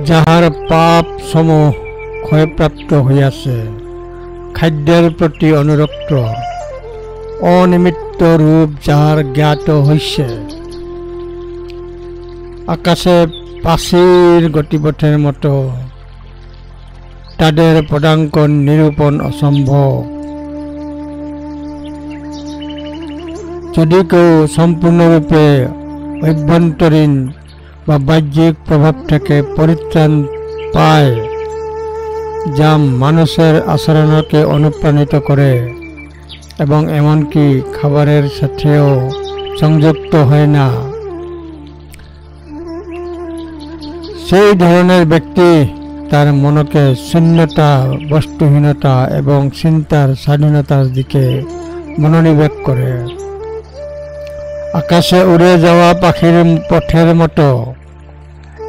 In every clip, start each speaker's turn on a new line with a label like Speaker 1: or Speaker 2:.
Speaker 1: যাহার পাপ সমূহ ক্ষয়প্রাপ্ত হইয়াছে, খাদ্যের প্রতি অনুরক্ত, অনিমিত্ত রূপ যাহার জ্ঞাত হইছে, আকাশে পাশির গতিপথের মতো তাদের পদাঙ্ক নিরূপণ অসম্ভব। যদি কেউ সম্পূর্ণরূপে অভ্যন্তরীণ বা বাহ্যিক প্রভাব থেকে পরিত্রাণ পায়, যা মানুষের আচরণকে অনুপ্রাণিত করে এবং এমনকি খাবারের সাথেও সংযুক্ত হয় না, সেই ধরনের ব্যক্তি তার মনকে শূন্যতা, বস্তুহীনতা এবং চিন্তার স্বাধীনতার দিকে মনোনিবেশ করে। আকাশে উড়ে যাওয়া পাখির পথের মতো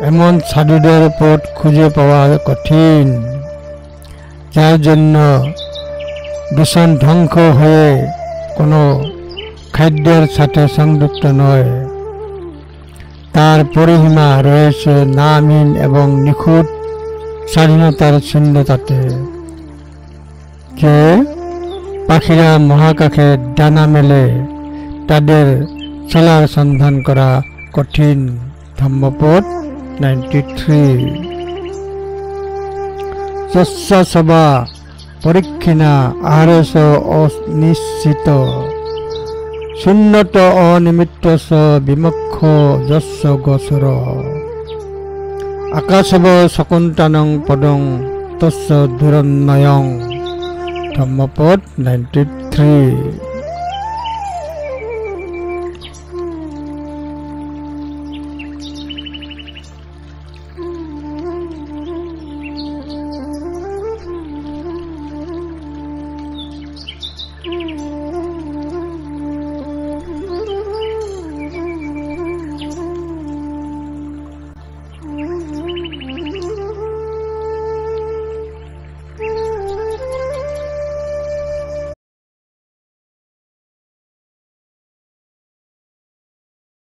Speaker 1: এমন সাধুদের পথ খুঁজে পাওয়া কঠিন, যার জন্য দূষণ ধ্বংস হয়ে কোনো খাদ্যের সাথে সংযুক্ত নয়। তার পরিসীমা রয়েছে নামহীন এবং নিখুঁত স্বাধীনতার শূন্যতাতে, যে পাখিরা মহাকাশে ডানা মেলে তাদের চলার সন্ধান করা কঠিন। ধম্মপদ 93। যস্যসবা পরীক্ষিণা আহারেশ অনিশ্চিত, শূন্যত অনিমিত্ত স বিমক্ষ যস্য গোচর, আকাশব শকুন্তানং পদং তস্য দুরন্নয়ং। ধম্মপদ 93।